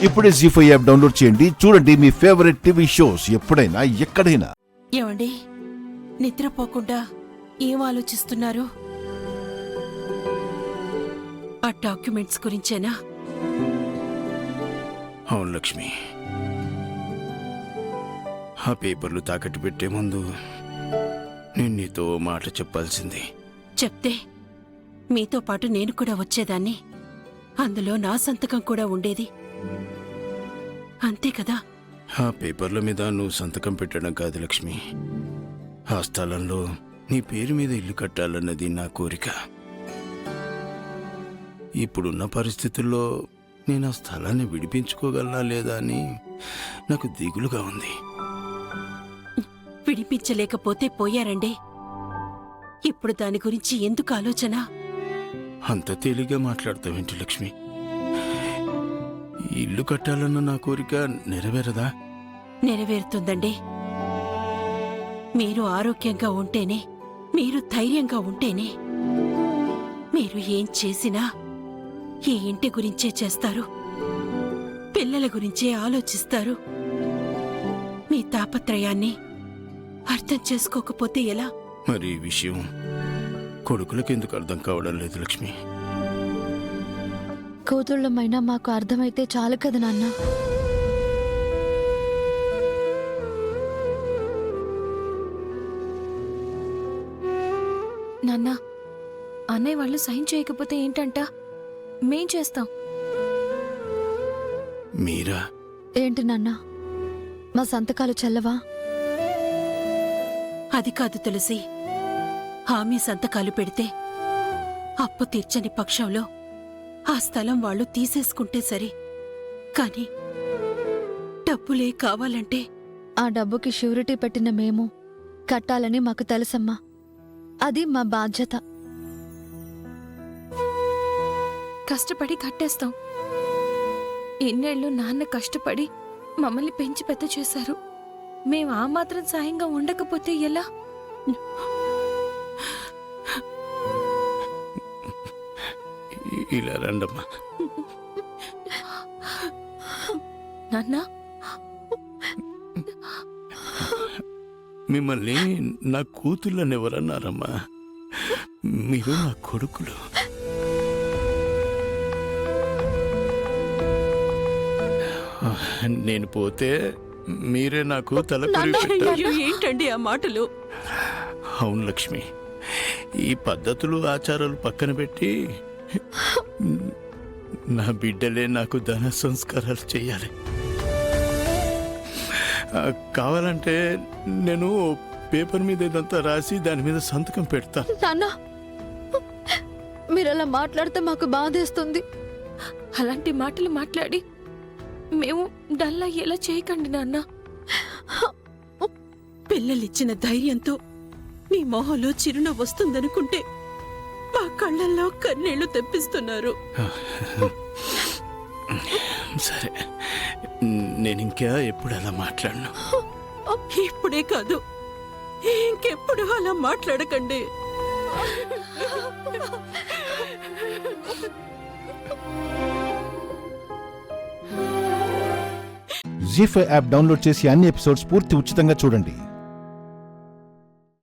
ఇప్పుడే జీ5 app download చేయండి. చూడండి మీ ఫేవరెట్ టీవీ షోస్ ఎప్పుడైనా ఎక్కడైనా. ఏమండి, నిద్రపోకుండా ఏం ఆలోచిస్తున్నారు? ఆ డాక్యుమెంట్స్ గురించేనా? అవును లక్ష్మి, ఆ పేపర్లు తాకట్టు పెట్టే ముందు నేను నీతో మాట చెప్పాల్సింది. చెప్తే మీతో పాటు నేను కూడా వచ్చేదాన్ని. అందులో నా సంతకం కూడా ఉండేది, అంతే కదా? ఆ పేపర్ల మీద నువ్వు సంతకం పెట్టడం కాదు లక్ష్మి, ఆ స్థలంలో నీ పేరు మీద ఇల్లు కట్టాలన్నది నా కోరిక. ఇప్పుడున్న పరిస్థితుల్లో నేను ఆ స్థలాన్ని విడిపించుకోగలనా లేదా అని నాకు దిగులుగా ఉంది. విడిపించలేకపోతే పోయారండి. ఇప్పుడు దాని గురించి ఎందుకు ఆలోచన? అంత తేలిగ్గా మాట్లాడతావేంటి లక్ష్మి? ఇల్లు కట్టాలన్న నా కోరిక నెరవేరదా? నెరవేరుతుందండి. మీరు ఆరోగ్యంగా ఉంటేనే, మీరు ధైర్యంగా ఉంటేనే మీరు ఏం చేసినా ఈ ఇంటి గురించే చేస్తారు, పిల్లల గురించే ఆలోచిస్తారు. మీ తాపత్రయాన్ని అర్థం చేసుకోకపోతే ఎలా? మరి ఈ విషయం కొడుకులకు ఎందుకు అర్థం కావడం లేదు లక్ష్మి? కూతుళ్ళమైనా మాకు అర్థమైతే చాలు కదా నాన్న. నాన్న, అన్నయ్య వాళ్ళు సైన్ చేయకపోతే ఏంటంట? మేం చేస్తాం. మీరా? ఏంటి నాన్న, మా సంతకాలు చెల్లవా? అది కాదు తులసి, హామీ సంతకాలు పెడితే అప్పు తీర్చని పక్షంలో ఆ స్థలం వాళ్ళు తీసేసుకుంటే సరే, కాని డబ్బులే కావాలంటే ఆ డబ్బుకి ష్యూరిటీ పెట్టిన మేము కట్టాలని మాకు తెలుసమ్మా. అది మా బాధ్యత. కష్టపడి కట్టేస్తాం. ఎన్నేళ్ళు నాన్న కష్టపడి మమ్మల్ని పెంచి పెద్ద చేశారు. మేం ఆ మాత్రం సాయంగా ఉండకపోతే ఎలా? ఇలా రండమ్మా. నాన్న, మిమ్మల్ని నా కూతుళ్ళని ఎవరన్నారమ్మా? మీరు నా కొడుకులు. నేను పోతే మీరే నాకు తలకొరి పెట్టారు. అయ్యో, ఏంటండి ఆ మాటలు? అవును లక్ష్మి, ఈ పద్ధతులు ఆచారాలు పక్కన పెట్టి నా బిడ్డలే నాకు ధన సంస్కారాలు చెయ్యాలి. కావాలంటే నేను పేపర్ మీద ఇదంతా రాసి దాని మీద సంతకం పెడతా. నాన్న, మీరలా మాట్లాడితే మాకు బాధేస్తుంది. అలాంటి మాటలు మాట్లాడి మేము డల్లా ఎలా చేయకండి నాన్న. పిల్లలిచ్చిన ధైర్యంతో మీ మొహంలో చిరునవ్వు వస్తుందనుకుంటే మా కళ్ళల్లో కన్నీళ్లు తెప్పిస్తున్నారు. సరే, నేను ఇంకా ఎప్పుడు అలా మాట్లాడను. ఇప్పుడే కాదు, ఇంకెప్పుడు అలా మాట్లాడకండి. జీ5 యాప్ డౌన్లోడ్ చేసి అన్ని ఎపిసోడ్స్ పూర్తి ఉచితంగా చూడండి.